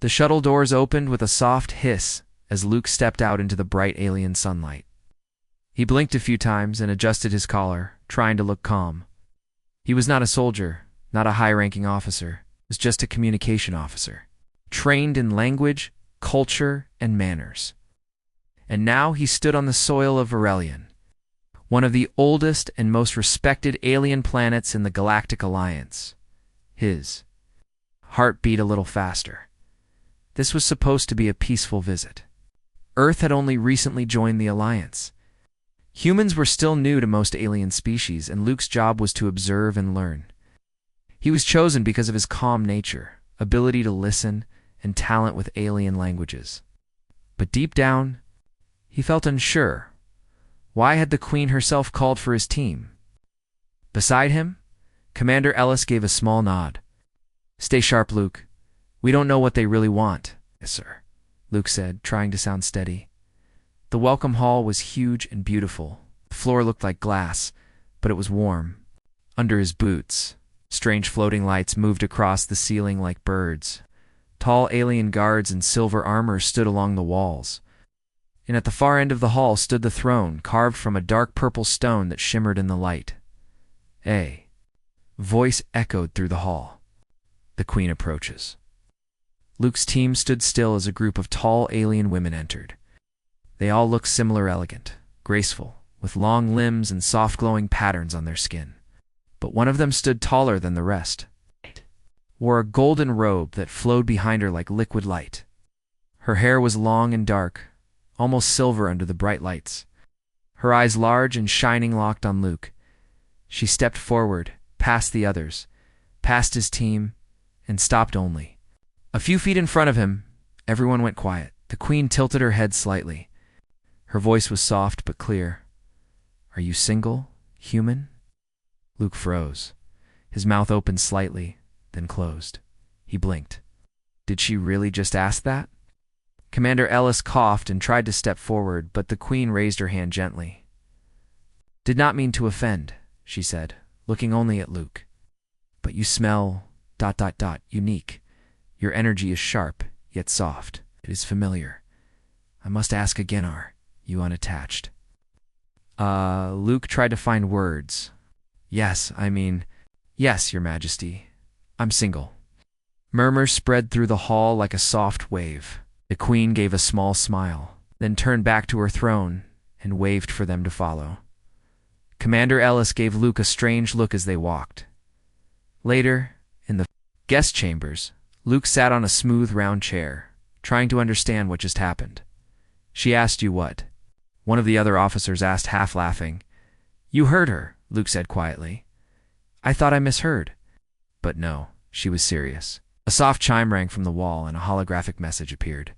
The shuttle doors opened with a soft hiss as Luke stepped out into the bright alien sunlight. He blinked a few times and adjusted his collar, trying to look calm. He was not a soldier, not a high-ranking officer. He was just a communication officer, trained in language, culture, and manners. And now he stood on the soil of Varelion, one of the oldest and most respected alien planets in the Galactic Alliance. His heart beat a little faster. This was supposed to be a peaceful visit. Earth had only recently joined the Alliance. Humans were still new to most alien species, and Luke's job was to observe and learn. He was chosen because of his calm nature, ability to listen, and talent with alien languages. But deep down, he felt unsure. Why had the Queen herself called for his team? Beside him, Commander Ellis gave a small nod. "Stay sharp, Luke. We don't know what they really want." "Yes, sir," Luke said, trying to sound steady. The welcome hall was huge and beautiful. The floor looked like glass, but it was warm. Under his boots, strange floating lights moved across the ceiling like birds. Tall alien guards in silver armor stood along the walls. And at the far end of the hall stood the throne, carved from a dark purple stone that shimmered in the light. "A voice echoed through the hall. The Queen approaches." Luke's team stood still as a group of tall alien women entered. They all looked similar, elegant, graceful, with long limbs and soft glowing patterns on their skin. But one of them stood taller than the rest. Wore a golden robe that flowed behind her like liquid light. Her hair was long and dark, almost silver under the bright lights. Her eyes large and shining locked on Luke. She stepped forward, past the others, past his team, and stopped only. A few feet in front of him, everyone went quiet. The Queen tilted her head slightly. Her voice was soft but clear. "Are you single, human?" Luke froze. His mouth opened slightly, then closed. He blinked. Did she really just ask that? Commander Ellis coughed and tried to step forward, but the Queen raised her hand gently. "Did not mean to offend," she said, looking only at Luke. "But you smell ... unique. Your energy is sharp, yet soft. It is familiar. I must ask again, are you unattached?" Luke tried to find words. Yes, Your Majesty. I'm single." Murmurs spread through the hall like a soft wave. The Queen gave a small smile, then turned back to her throne and waved for them to follow. Commander Ellis gave Luke a strange look as they walked. Later, in the guest chambers, Luke sat on a smooth round chair, trying to understand what just happened. "She asked you what?" one of the other officers asked, half laughing. "You heard her," Luke said quietly. "I thought I misheard." But no, she was serious. A soft chime rang from the wall and a holographic message appeared.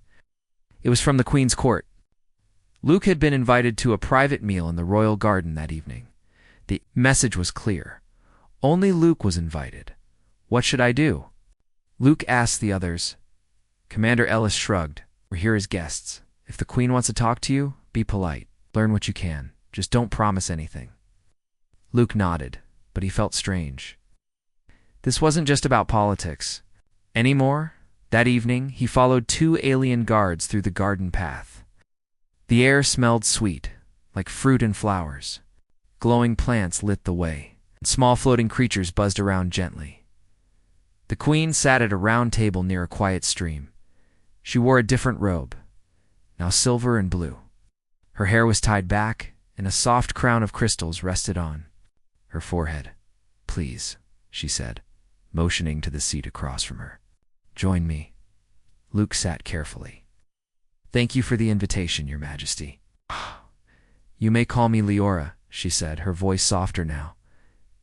It was from the Queen's court. Luke had been invited to a private meal in the royal garden that evening. The message was clear. Only Luke was invited. What should I do? Luke asked the others. Commander Ellis shrugged. "We're here as guests. If the Queen wants to talk to you, be polite. Learn what you can. Just don't promise anything." Luke nodded, but he felt strange. This wasn't just about politics. Anymore, that evening, he followed 2 alien guards through the garden path. The air smelled sweet, like fruit and flowers. Glowing plants lit the way, and small floating creatures buzzed around gently. The Queen sat at a round table near a quiet stream. She wore a different robe, now silver and blue. Her hair was tied back, and a soft crown of crystals rested on her forehead. "Please," she said, motioning to the seat across from her. "Join me." Luke sat carefully. "Thank you for the invitation, Your Majesty." "You may call me Leora," she said, her voice softer now.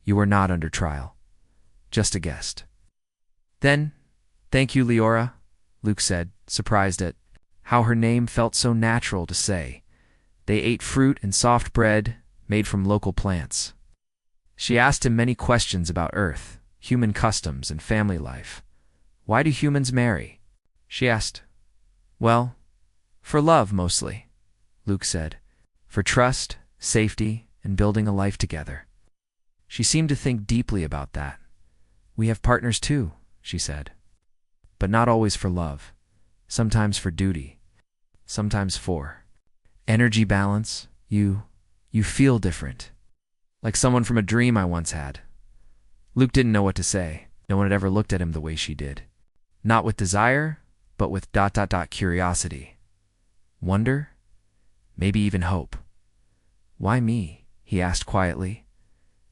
"You are not under trial. Just a guest." "Then, thank you, Leora," Luke said, surprised at how her name felt so natural to say. They ate fruit and soft bread made from local plants. She asked him many questions about Earth, human customs, and family life. "Why do humans marry?" she asked. "Well, for love, mostly," Luke said. "For trust, safety, and building a life together." She seemed to think deeply about that. "We have partners too," she said. "But not always for love. sometimes for duty, sometimes for energy balance. You feel different, like someone from a dream I once had. Luke didn't know what to say. No one had ever looked at him the way she did. Not with desire, but with curiosity. Wonder? Maybe even hope. Why me? He asked quietly.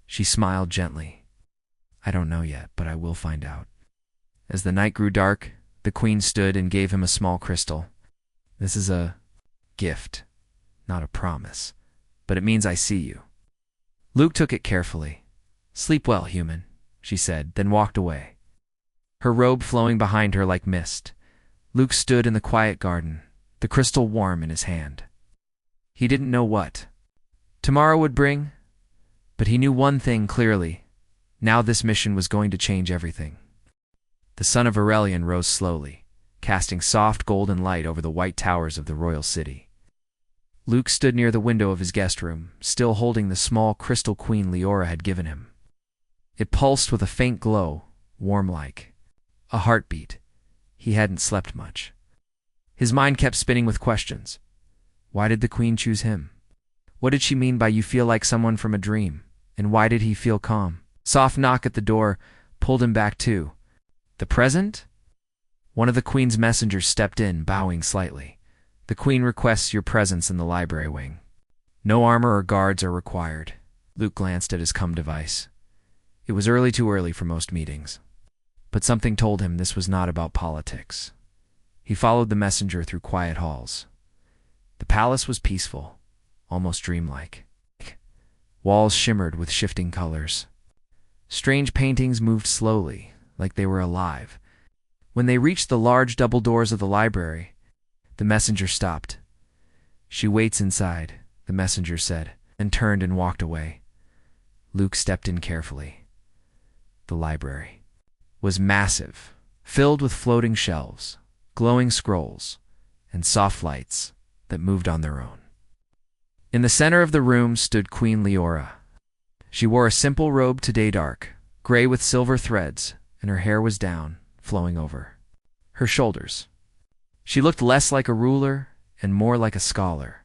She smiled gently. I don't know yet, but I will find out. As the night grew dark, the queen stood and gave him a small crystal. This is a gift, not a promise, but it means I see you. Luke took it carefully. Sleep well, human, she said, then walked away. Her robe flowing behind her like mist. Luke stood in the quiet garden, the crystal warm in his hand. He didn't know what tomorrow would bring, but he knew one thing clearly. Now this mission was going to change everything. The sun of Aurelian rose slowly, casting soft golden light over the white towers of the royal city. Luke stood near the window of his guest room, still holding the small crystal queen Leora had given him. It pulsed with a faint glow, warm like a heartbeat. He hadn't slept much. His mind kept spinning with questions. Why did the queen choose him? What did she mean by you feel like someone from a dream? And why did he feel calm? Soft knock at the door pulled him back too. The present? One of the queen's messengers stepped in, bowing slightly. The queen requests your presence in the library wing. No armor or guards are required. Luke glanced at his device. It was too early for most meetings. But something told him this was not about politics. He followed the messenger through quiet halls. The palace was peaceful, almost dreamlike. Walls shimmered with shifting colors. Strange paintings moved slowly, like they were alive. When they reached the large double doors of the library, the messenger stopped. She waits inside, the messenger said, and turned and walked away. Luke stepped in carefully. The library was massive, filled with floating shelves, glowing scrolls, and soft lights that moved on their own. In the center of the room stood Queen Leora. She wore a simple robe today dark, gray with silver threads, and her hair was down, flowing over her shoulders. She looked less like a ruler and more like a scholar.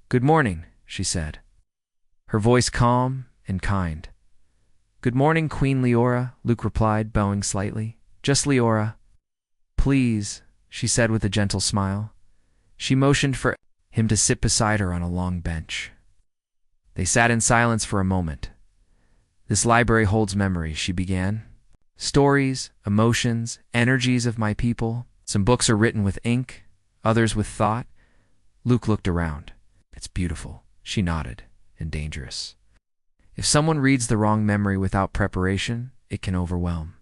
Good morning, she said, her voice calm and kind. Good morning, Queen Leora, Luke replied, bowing slightly. Just Leora. Please, she said with a gentle smile. She motioned for him to sit beside her on a long bench. They sat in silence for a moment. This library holds memories, she began. Stories, emotions, energies of my people. Some books are written with ink, others with thought. Luke looked around. It's beautiful, she nodded, and dangerous. If someone reads the wrong memory without preparation, it can overwhelm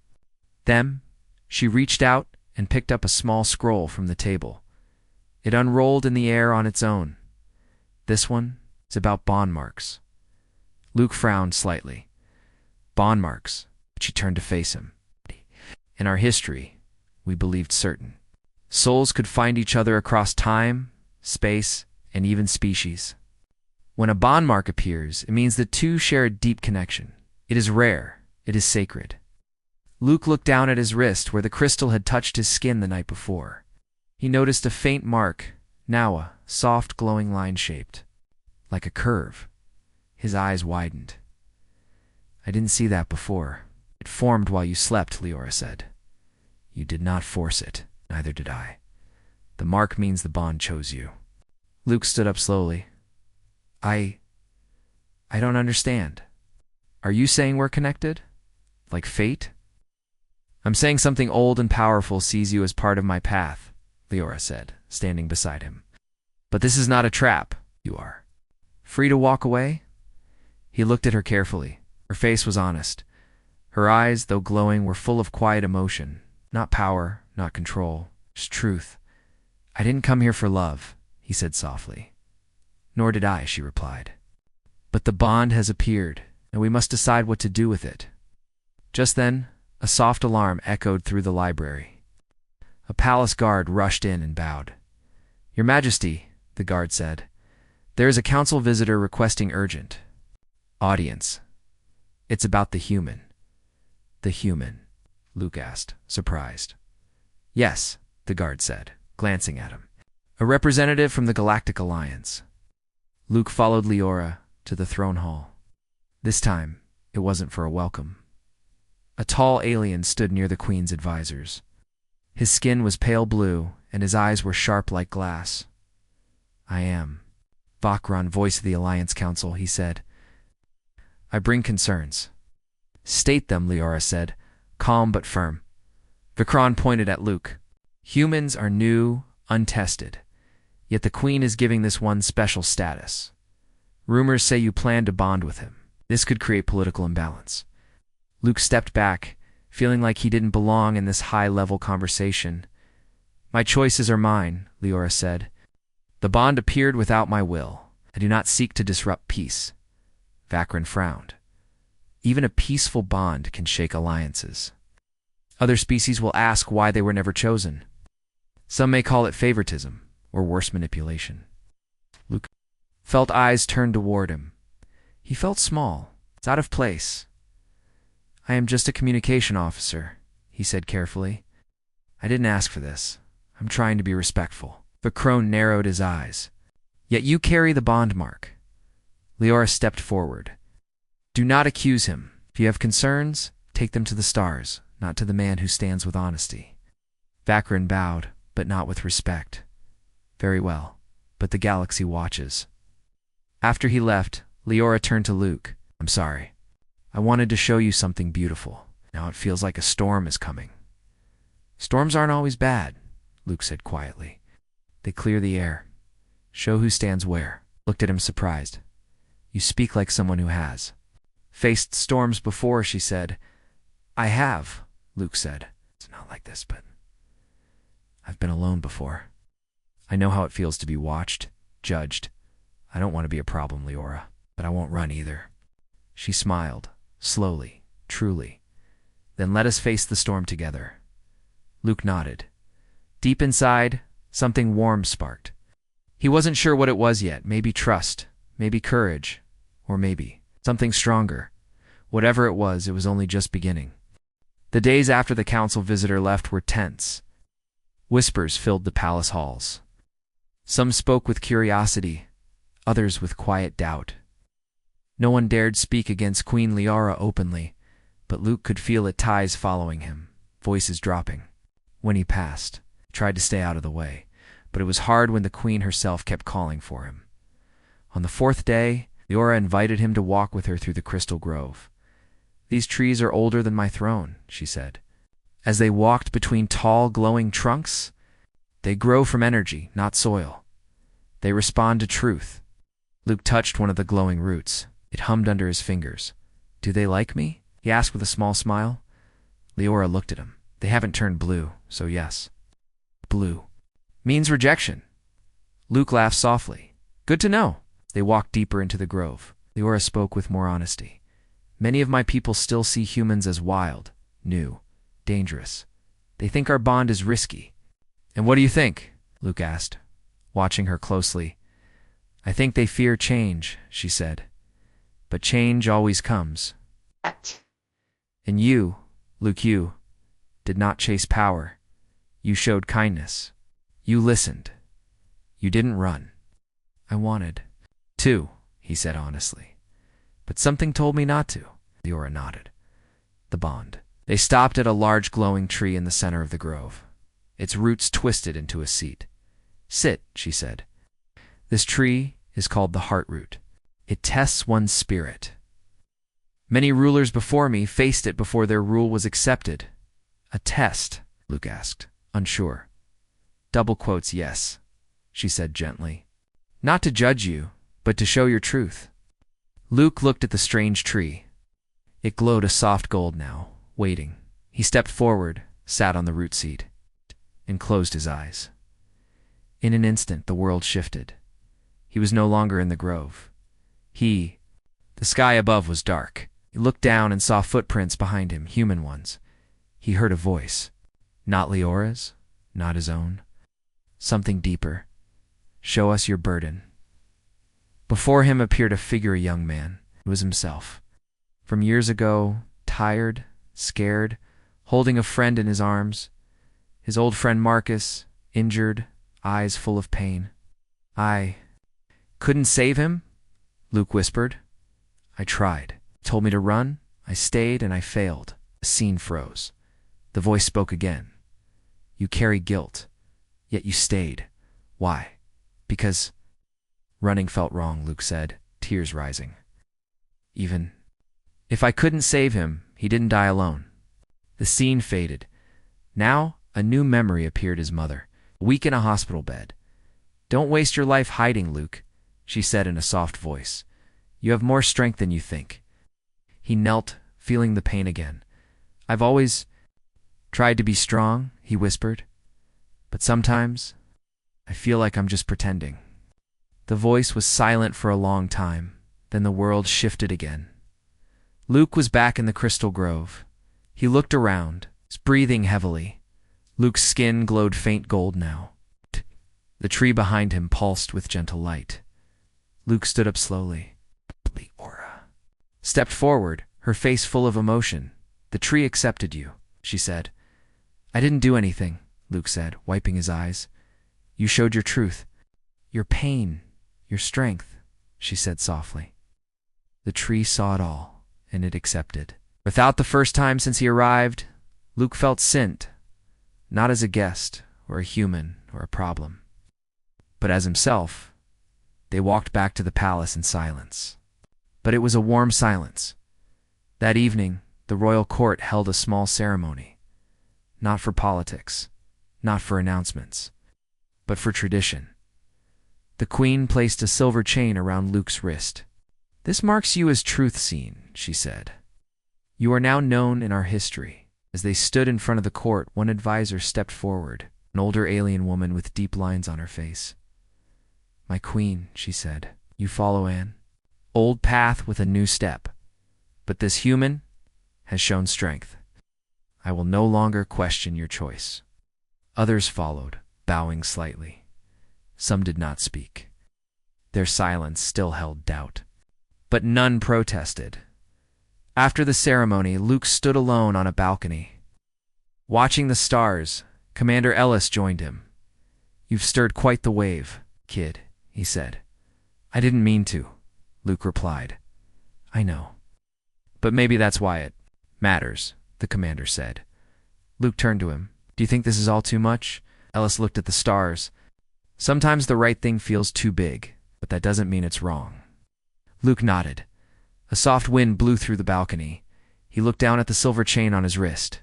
them. She reached out and picked up a small scroll from the table. It unrolled in the air on its own. This one is about bond marks. Luke frowned slightly. Bond marks. She turned to face him. In our history, we believed certain souls could find each other across time, space, and even species. When a bond mark appears, it means the two share a deep connection. It is rare. It is sacred. Luke looked down at his wrist where the crystal had touched his skin the night before. He noticed a faint mark, now a soft glowing line shaped, like a curve. His eyes widened. I didn't see that before. It formed while you slept, Leora said. You did not force it. Neither did I. The mark means the bond chose you. Luke stood up slowly. I don't understand. Are you saying we're connected? Like fate? I'm saying something old and powerful sees you as part of my path, Leora said, standing beside him. But this is not a trap. You are free to walk away? He looked at her carefully. Her face was honest. Her eyes, though glowing, were full of quiet emotion. Not power, not control, just truth. I didn't come here for love, he said softly. Nor did I, she replied. But the bond has appeared, and we must decide what to do with it. Just then, a soft alarm echoed through the library. A palace guard rushed in and bowed. Your Majesty, the guard said, there is a council visitor requesting urgent audience. It's about the human. The human? Luke asked, surprised. Yes, the guard said. glancing at him. A representative from the Galactic Alliance. Luke followed Leora to the throne hall. This time, it wasn't for a welcome. A tall alien stood near the Queen's advisors. His skin was pale blue, and his eyes were sharp like glass. "I am Vakron, voice of the Alliance Council," he said. "I bring concerns." "State them," Leora said, calm but firm. Vakron pointed at Luke. "Humans are new, untested. Yet the Queen is giving this one special status. Rumors say you plan to bond with him. This could create political imbalance." Luke stepped back, feeling like he didn't belong in this high-level conversation. "My choices are mine," Leora said. "The bond appeared without my will. I do not seek to disrupt peace." Vakron frowned. "Even a peaceful bond can shake alliances. Other species will ask why they were never chosen. Some may call it favoritism, or worse, manipulation." Luke felt eyes turned toward him. He felt small. It's out of place. "I am just a communication officer," he said carefully. "I didn't ask for this. I'm trying to be respectful." Vakron narrowed his eyes. "Yet you carry the bond mark." Leora stepped forward. "Do not accuse him. If you have concerns, take them to the stars, not to the man who stands with honesty." Vakron bowed, but not with respect. "Very well, but the galaxy watches." After he left, Leora turned to Luke. "I'm sorry. I wanted to show you something beautiful. Now it feels like a storm is coming." "Storms aren't always bad," Luke said quietly. "They clear the air. Show who stands where." Looked at him surprised. "You speak like someone who has." "Faced storms before," she said. "I have," Luke said. "It's not like this, but I've been alone before. I know how it feels to be watched, judged. I don't want to be a problem, Leora, but I won't run either." She smiled, slowly, truly. "Then let us face the storm together." Luke nodded. Deep inside, something warm sparked. He wasn't sure what it was yet. Maybe trust, maybe courage, or maybe something stronger. Whatever it was only just beginning. The days after the council visitor left were tense. Whispers filled the palace halls. Some spoke with curiosity, others with quiet doubt. No one dared speak against Queen Leora openly, but Luke could feel the ties following him, voices dropping. When he passed, he tried to stay out of the way, but it was hard when the Queen herself kept calling for him. On the fourth day, Leora invited him to walk with her through the Crystal Grove. "These trees are older than my throne," she said. As they walked between tall, glowing trunks, "They grow from energy, not soil. They respond to truth." Luke touched one of the glowing roots. It hummed under his fingers. "Do they like me?" he asked with a small smile. Leora looked at him. "They haven't turned blue, so yes." "Blue means rejection." Luke laughed softly. "Good to know." They walked deeper into the grove. Leora spoke with more honesty. "Many of my people still see humans as wild, new, dangerous. They think our bond is risky." "And what do you think?" Luke asked, watching her closely. "I think they fear change," she said. "But change always comes." "And you, Luke, you did not chase power. You showed kindness. You listened. You didn't run." "I wanted to," he said honestly. "But something told me not to." Leora nodded. The bond. They stopped at a large glowing tree in the center of the grove. Its roots twisted into a seat. "Sit," she said. "This tree is called the Heart Root. It tests one's spirit. Many rulers before me faced it before their rule was accepted." "A test?" Luke asked, unsure. "Double quotes, yes," she said gently. "Not to judge you, but to show your truth." Luke looked at the strange tree. It glowed a soft gold now, waiting. He stepped forward, sat on the root seat, and closed his eyes. In an instant, the world shifted. He was no longer in the grove. The sky above was dark. He looked down and saw footprints behind him, human ones. He heard a voice. Not Leora's, not his own. Something deeper. "Show us your burden." Before him appeared a figure, a young man. It was himself. From years ago, tired, scared, holding a friend in his arms. His old friend Marcus, injured, eyes full of pain. I couldn't save him, Luke whispered. I tried. He told me to run. I stayed and I failed. The scene froze. The voice spoke again. You carry guilt, yet you stayed. Why? Because running felt wrong, Luke said, tears rising. Even if I couldn't save him, he didn't die alone. The scene faded. Now, a new memory appeared: his mother, weak in a hospital bed. Don't waste your life hiding, Luke, she said in a soft voice. You have more strength than you think. He knelt, feeling the pain again. I've always tried to be strong, he whispered, but sometimes I feel like I'm just pretending. The voice was silent for a long time, then the world shifted again. Luke was back in the crystal grove. He looked around, breathing heavily. Luke's skin glowed faint gold now. The tree behind him pulsed with gentle light. Luke stood up slowly. Leora stepped forward, her face full of emotion. The tree accepted you, she said. I didn't do anything, Luke said, wiping his eyes. You showed your truth, your pain, your strength, she said softly. The tree saw it all, and it accepted. Without the first time since he arrived, Luke felt sent, not as a guest or a human or a problem, but as himself. They walked back to the palace in silence. But it was a warm silence. That evening, the royal court held a small ceremony. Not for politics, not for announcements, but for tradition. The queen placed a silver chain around Luke's wrist. This marks you as truth seen, she said. You are now known in our history. As they stood in front of the court, one advisor stepped forward, an older alien woman with deep lines on her face. My queen, she said, you follow Anne. Old path with a new step. But this human has shown strength. I will no longer question your choice. Others followed, bowing slightly. Some did not speak. Their silence still held doubt. But none protested. After the ceremony, Luke stood alone on a balcony. Watching the stars, Commander Ellis joined him. You've stirred quite the wave, kid, he said. I didn't mean to, Luke replied. I know. But maybe that's why it matters, the commander said. Luke turned to him. Do you think this is all too much? Ellis looked at the stars. Sometimes the right thing feels too big, but that doesn't mean it's wrong. Luke nodded. A soft wind blew through the balcony. He looked down at the silver chain on his wrist.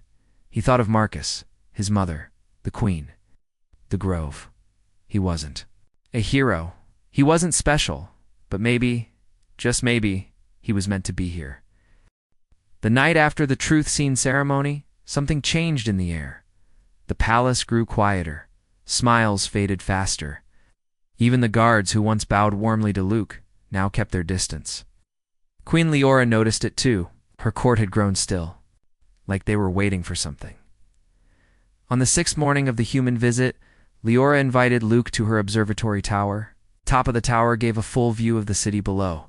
He thought of Marcus, his mother, the queen, the grove. He wasn't a hero. He wasn't special, but maybe, just maybe, he was meant to be here. The night after the truth scene ceremony, something changed in the air. The palace grew quieter. Smiles faded faster. Even the guards who once bowed warmly to Luke now kept their distance. Queen Leora noticed it too. Her court had grown still, like they were waiting for something. On the sixth morning of the human visit, Leora invited Luke to her observatory tower. Top of the tower gave a full view of the city below.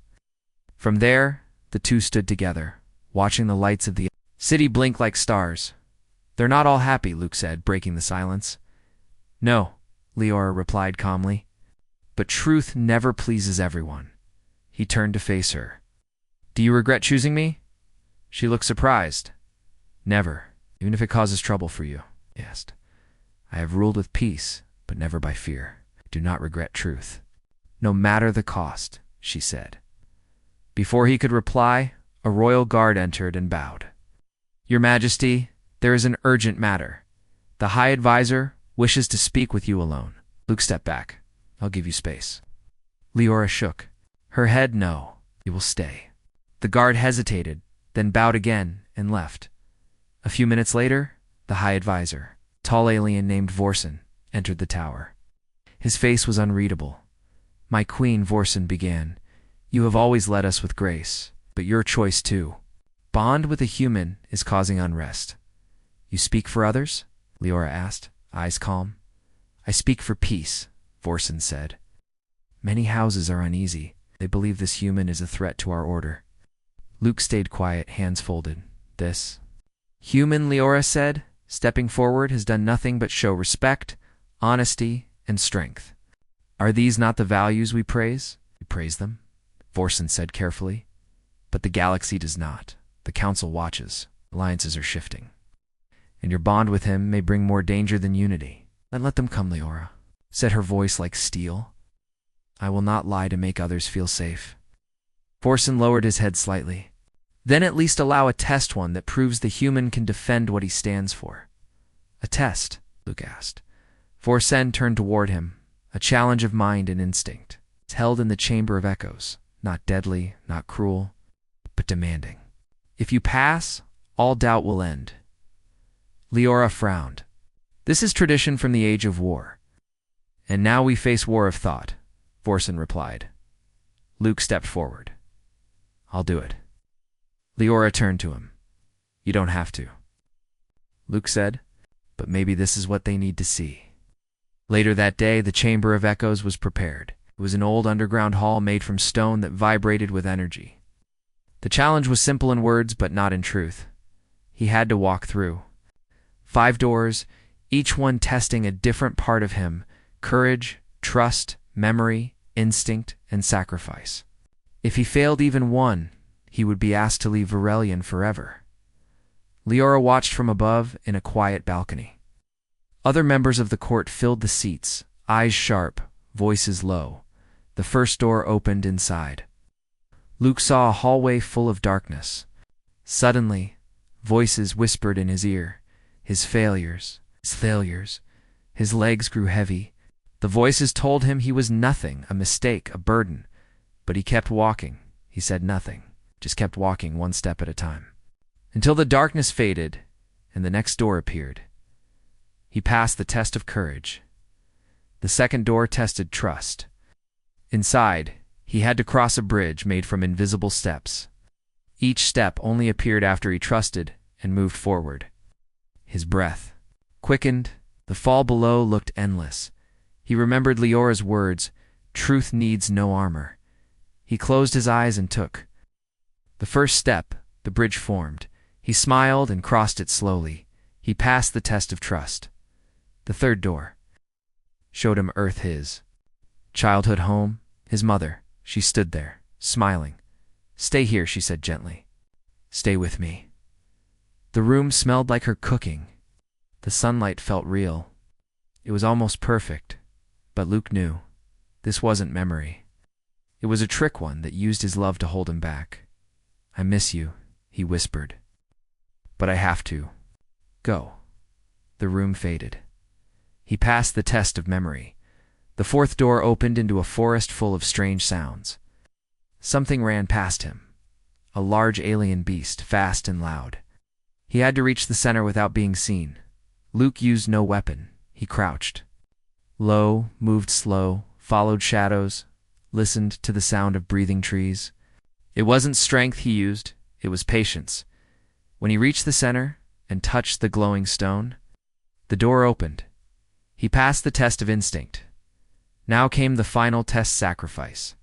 From there, the two stood together, watching the lights of the city blink like stars. They're not all happy, Luke said, breaking the silence. No, Leora replied calmly. But truth never pleases everyone. He turned to face her. Do you regret choosing me? She looked surprised. Never, even if it causes trouble for you, he asked. I have ruled with peace, but never by fear. I do not regret truth. No matter the cost, she said. Before he could reply, a royal guard entered and bowed. Your Majesty, there is an urgent matter. The High Advisor wishes to speak with you alone. Luke stepped back. I'll give you space. Leora shook. Her head no. You will stay. The guard hesitated, then bowed again and left. A few minutes later, the High Advisor, tall alien named Vorsen, entered the tower. His face was unreadable. My queen, Vorsen began, you have always led us with grace, but your choice too. Bond with a human is causing unrest. You speak for others? Leora asked, eyes calm. I speak for peace, Vorsen said. Many houses are uneasy. They believe this human is a threat to our order. Luke stayed quiet, hands folded. This human, Leora said, stepping forward, has done nothing but show respect, honesty, and strength. Are these not the values we praise? We praise them, Vorson said carefully. But the galaxy does not. The Council watches. Alliances are shifting. And your bond with him may bring more danger than unity. Then let them come, Leora, said her voice like steel. I will not lie to make others feel safe. Vorson lowered his head slightly. Then at least allow a test, one that proves the human can defend what he stands for. A test? Luke asked. Vorson turned toward him, a challenge of mind and instinct. It's held in the Chamber of Echoes, not deadly, not cruel, but demanding. If you pass, all doubt will end. Leora frowned. This is tradition from the Age of War. And now we face war of thought, Vorson replied. Luke stepped forward. I'll do it. Leora turned to him. You don't have to. Luke said, but maybe this is what they need to see. Later that day, the Chamber of Echoes was prepared. It was an old underground hall made from stone that vibrated with energy. The challenge was simple in words, but not in truth. He had to walk through 5 doors, each one testing a different part of him: courage, trust, memory, instinct, and sacrifice. If he failed even one, he would be asked to leave Varelion forever. Leora watched from above in a quiet balcony. Other members of the court filled the seats, eyes sharp, voices low. The first door opened inside. Luke saw a hallway full of darkness. Suddenly, voices whispered in his ear. His failures. His legs grew heavy. The voices told him he was nothing, a mistake, a burden. But he kept walking. He said nothing, just kept walking one step at a time. Until the darkness faded and the next door appeared. He passed the test of courage. The second door tested trust. Inside, he had to cross a bridge made from invisible steps. Each step only appeared after he trusted and moved forward. His breath quickened. The fall below looked endless. He remembered Leora's words, truth needs no armor. He closed his eyes and took the first step. The bridge formed. He smiled and crossed it slowly. He passed the test of trust. The third door showed him Earth, his childhood home, his mother. She stood there, smiling. Stay here, she said gently. Stay with me. The room smelled like her cooking. The sunlight felt real. It was almost perfect, but Luke knew this wasn't memory. It was a trick, one that used his love to hold him back. I miss you, he whispered. But I have to. Go. The room faded. He passed the test of memory. The fourth door opened into a forest full of strange sounds. Something ran past him. A large alien beast, fast and loud. He had to reach the center without being seen. Luke used no weapon. He crouched. Low, moved slow, followed shadows, listened to the sound of breathing trees. It wasn't strength he used, it was patience. When he reached the center and touched the glowing stone, the door opened. He passed the test of instinct. Now came the final test: sacrifice.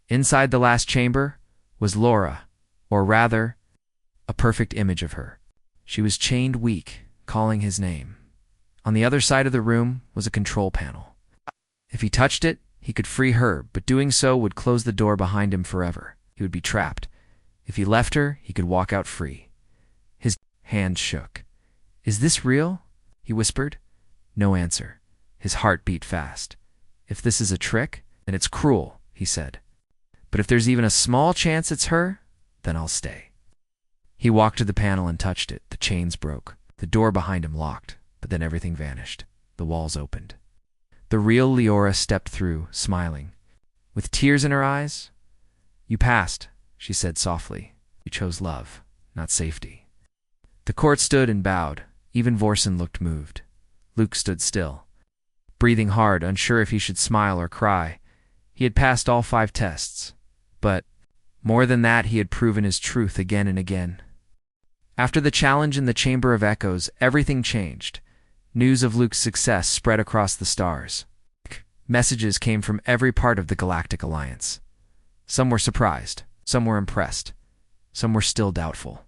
Inside the last chamber was Laura, or rather, a perfect image of her. She was chained weak, calling his name. On the other side of the room was a control panel. If he touched it, he could free her, but doing so would close the door behind him forever. He would be trapped. If he left her, he could walk out free. His hand shook. Is this real? He whispered. No answer. His heart beat fast. If this is a trick, then it's cruel, he said. But if there's even a small chance it's her, then I'll stay. He walked to the panel and touched it. The chains broke. The door behind him locked, but then everything vanished. The walls opened. The real Leora stepped through, smiling. With tears in her eyes, You passed, she said softly. You chose love, not safety. The court stood and bowed. Even Vorson looked moved. Luke stood still, breathing hard, unsure if he should smile or cry. He had passed all 5 tests, but more than that, he had proven his truth again and again. After the challenge in the Chamber of Echoes, everything changed. News of Luke's success spread across the stars. Messages came from every part of the Galactic Alliance. Some were surprised, some were impressed, some were still doubtful.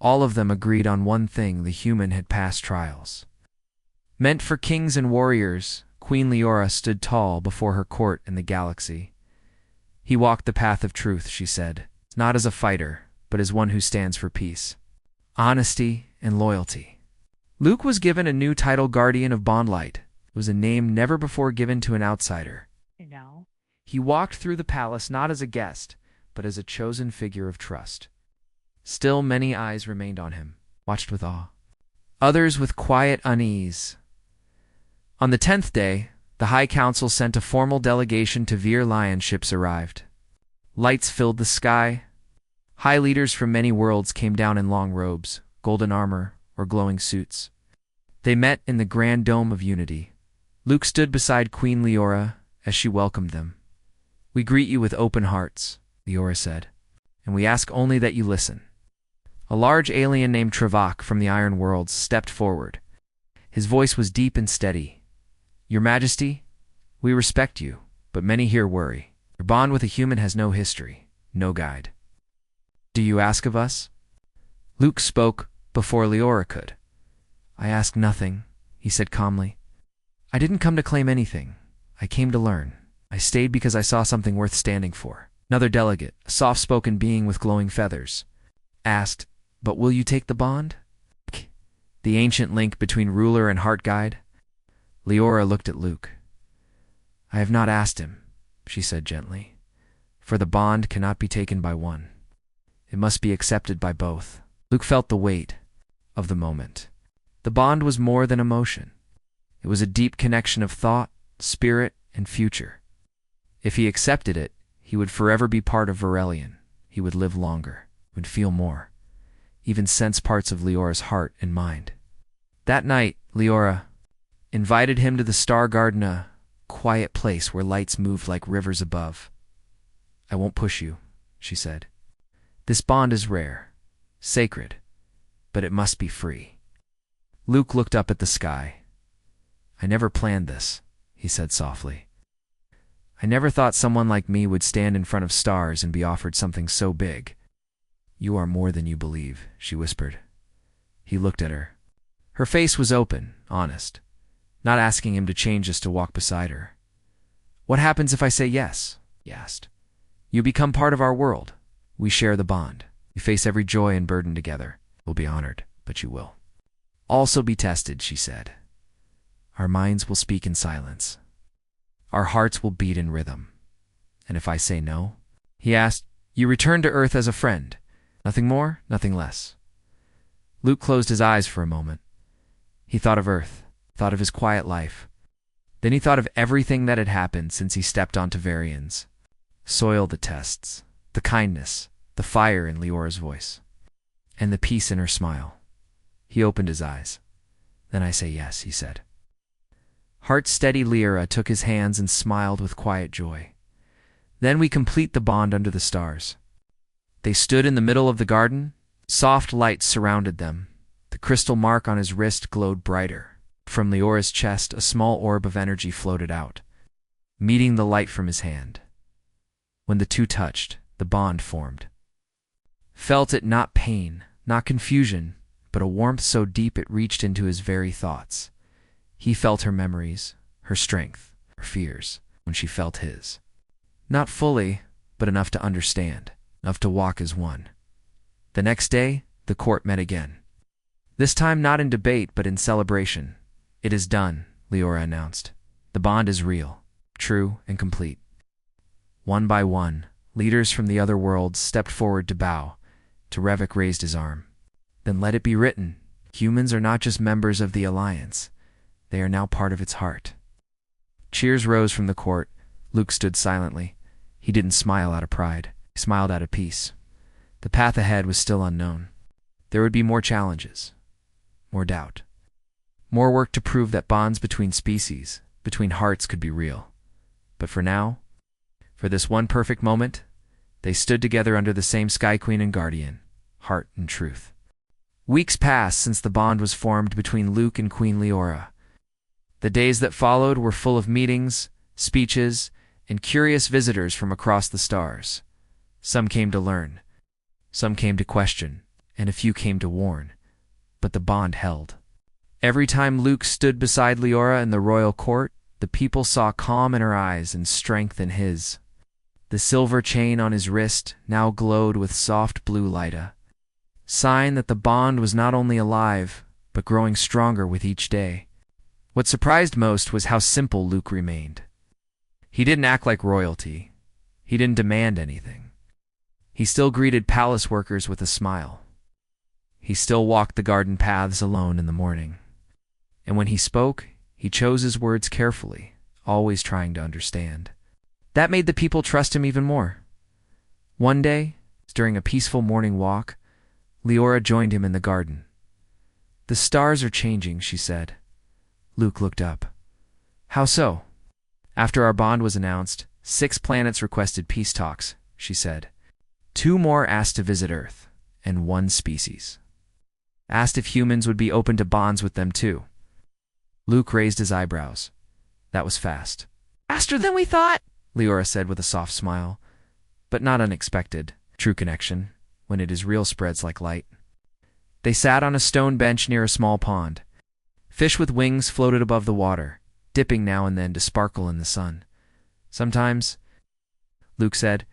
All of them agreed on one thing: the human had passed trials. Meant for kings and warriors, Queen Leora stood tall before her court in the galaxy. He walked the path of truth, she said, not as a fighter, but as one who stands for peace, honesty, and loyalty. Luke was given a new title, Guardian of Bondlight. It was a name never before given to an outsider. No. He walked through the palace not as a guest, but as a chosen figure of trust. Still, many eyes remained on him, watched with awe. Others with quiet unease. On the 10th day, the High Council sent a formal delegation to Veer. Lion ships arrived. Lights filled the sky. High leaders from many worlds came down in long robes, golden armor, or glowing suits. They met in the grand dome of unity. Luke stood beside Queen Leora as she welcomed them. "We greet you with open hearts," Leora said, "and we ask only that you listen." A large alien named Travak from the Iron Worlds stepped forward. His voice was deep and steady. "Your Majesty, we respect you, but many here worry. Your bond with a human has no history, no guide. Do you ask of us?" Luke spoke before Leora could. "I ask nothing," he said calmly. "I didn't come to claim anything. I came to learn. I stayed because I saw something worth standing for." Another delegate, a soft-spoken being with glowing feathers, asked, "But will you take the bond? The ancient link between ruler and heart guide?" Leora looked at Luke. "I have not asked him," she said gently, "for the bond cannot be taken by one. It must be accepted by both." Luke felt the weight of the moment. The bond was more than emotion. It was a deep connection of thought, spirit, and future. If he accepted it, he would forever be part of Verelion. He would live longer, would feel more, even sense parts of Leora's heart and mind. That night, Leora invited him to the Star Garden, a quiet place where lights moved like rivers above. "I won't push you," she said. "This bond is rare, sacred, but it must be free." Luke looked up at the sky. "I never planned this," he said softly. "I never thought someone like me would stand in front of stars and be offered something so big." "You are more than you believe," she whispered. He looked at her. Her face was open, honest, not asking him to change just to walk beside her. "What happens if I say yes?" he asked. "You become part of our world. We share the bond. We face every joy and burden together. We'll be honored, but you will also be tested," she said. "Our minds will speak in silence. Our hearts will beat in rhythm. And if I say no," he asked, "you return to Earth as a friend. Nothing more, nothing less." Luke closed his eyes for a moment. He thought of Earth, thought of his quiet life. Then he thought of everything that had happened since he stepped onto Varian's soil, the tests, the kindness, the fire in Leora's voice, and the peace in her smile. He opened his eyes. "Then I say yes," he said. Heart-steady Leora took his hands and smiled with quiet joy. "Then we complete the bond under the stars." They stood in the middle of the garden. Soft lights surrounded them. The crystal mark on his wrist glowed brighter. From Leora's chest, a small orb of energy floated out, meeting the light from his hand. When the two touched, the bond formed. Felt it not pain, not confusion, but a warmth so deep it reached into his very thoughts. He felt her memories, her strength, her fears, when she felt his. Not fully, but enough to understand, enough to walk as one. The next day, the court met again. This time not in debate, but in celebration. "It is done," Leora announced. "The bond is real, true, and complete." One by one, leaders from the other worlds stepped forward to bow. Terevik raised his arm. "Then let it be written. Humans are not just members of the Alliance. They are now part of its heart." Cheers rose from the court. Luke stood silently. He didn't smile out of pride. He smiled out of peace. The path ahead was still unknown. There would be more challenges, more doubt, more work to prove that bonds between species, between hearts could be real. But for now, for this one perfect moment, they stood together under the same Sky Queen and Guardian, heart and truth. Weeks passed since the bond was formed between Luke and Queen Leora. The days that followed were full of meetings, speeches, and curious visitors from across the stars. Some came to learn, some came to question, and a few came to warn. But the bond held. Every time Luke stood beside Leora in the royal court, the people saw calm in her eyes and strength in his. The silver chain on his wrist now glowed with soft blue light, a sign that the bond was not only alive, but growing stronger with each day. What surprised most was how simple Luke remained. He didn't act like royalty. He didn't demand anything. He still greeted palace workers with a smile. He still walked the garden paths alone in the morning. And when he spoke, he chose his words carefully, always trying to understand. That made the people trust him even more. One day, during a peaceful morning walk, Leora joined him in the garden. "The stars are changing," she said. Luke looked up. "How so?" "After our bond was announced, 6 planets requested peace talks," she said. 2 more asked to visit Earth, and 1 species asked if humans would be open to bonds with them too. Luke raised his eyebrows. "That was fast." "Faster than we thought," Leora said with a soft smile. "But not unexpected. True connection, when it is real, spreads like light." They sat on a stone bench near a small pond. Fish with wings floated above the water, dipping now and then to sparkle in the sun. "Sometimes," Luke said,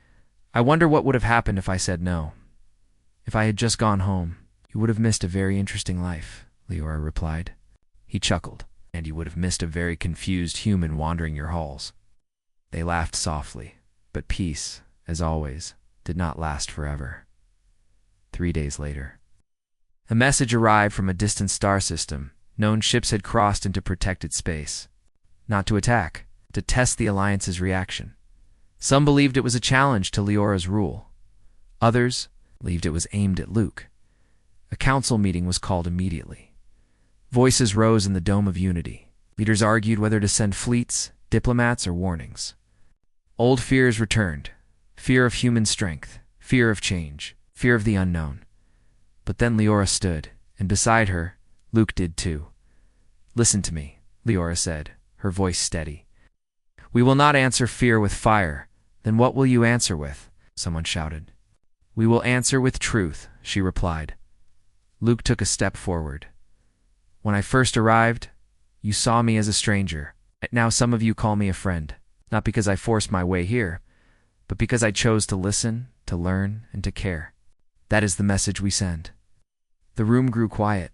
"I wonder what would have happened if I said no. If I had just gone home." "You would have missed a very interesting life," Leora replied. He chuckled. "And you would have missed a very confused human wandering your halls." They laughed softly, but peace, as always, did not last forever. 3 days later, a message arrived from a distant star system. Known ships had crossed into protected space. Not to attack, to test the Alliance's reaction. Some believed it was a challenge to Leora's rule. Others believed it was aimed at Luke. A council meeting was called immediately. Voices rose in the Dome of Unity. Leaders argued whether to send fleets, diplomats, or warnings. Old fears returned. Fear of human strength, fear of change, fear of the unknown. But then Leora stood, and beside her, Luke did too. "Listen to me," Leora said, her voice steady. "We will not answer fear with fire." "Then what will you answer with?" someone shouted. "We will answer with truth," she replied. Luke took a step forward. "When I first arrived, you saw me as a stranger. Now some of you call me a friend, not because I forced my way here, but because I chose to listen, to learn, and to care. That is the message we send." The room grew quiet.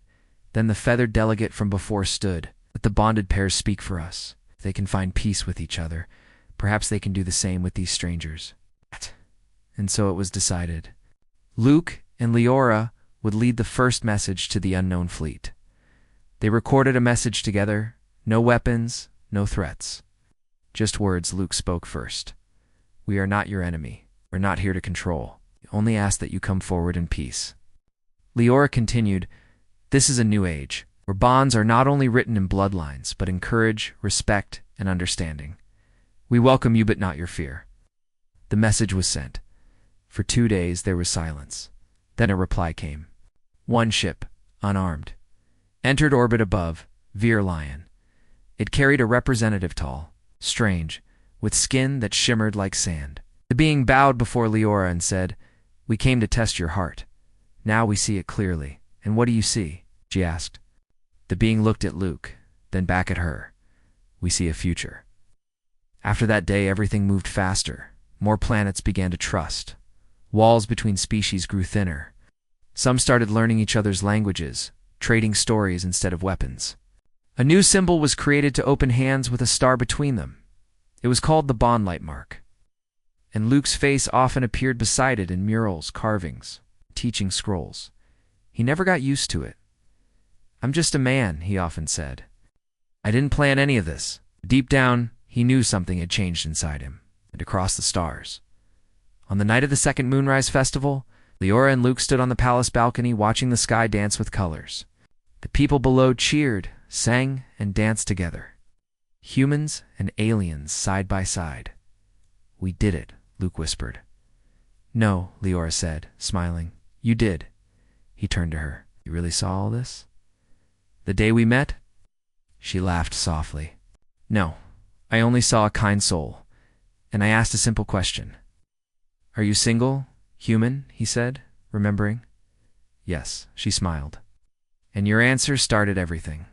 Then the feathered delegate from before stood. "Let the bonded pairs speak for us. If they can find peace with each other, perhaps they can do the same with these strangers." And so it was decided. Luke and Leora would lead the first message to the unknown fleet. They recorded a message together. No weapons, no threats. Just words Luke spoke first. "We are not your enemy. We're not here to control. We only ask that you come forward in peace." Leora continued, "This is a new age, where bonds are not only written in bloodlines, but in courage, respect, and understanding. We welcome you, but not your fear." The message was sent. For 2 days there was silence. Then a reply came. 1 ship, unarmed, entered orbit above, Veer Lion. It carried a representative tall, strange, with skin that shimmered like sand. The being bowed before Leora and said, "We came to test your heart. Now we see it clearly." "And what do you see?" she asked. The being looked at Luke, then back at her. "We see a future." After that day, everything moved faster. More planets began to trust. Walls between species grew thinner. Some started learning each other's languages, trading stories instead of weapons. A new symbol was created to open hands with a star between them. It was called the Bond Light Mark. And Luke's face often appeared beside it in murals, carvings, teaching scrolls. He never got used to it. "I'm just a man," he often said. "I didn't plan any of this." Deep down, he knew something had changed inside him, and across the stars. On the night of the second Moonrise Festival, Leora and Luke stood on the palace balcony watching the sky dance with colors. The people below cheered, sang, and danced together. Humans and aliens side by side. "We did it," Luke whispered. "No," Leora said, smiling. "You did." He turned to her. "You really saw all this? The day we met?" She laughed softly. "No, I only saw a kind soul, and I asked a simple question." "Are you single, human?" he said, remembering. "Yes," she smiled. "And your answer started everything."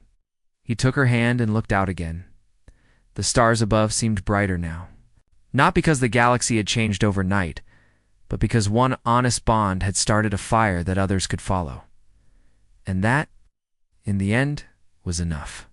He took her hand and looked out again. The stars above seemed brighter now. Not because the galaxy had changed overnight, but because one honest bond had started a fire that others could follow. And that, in the end, was enough.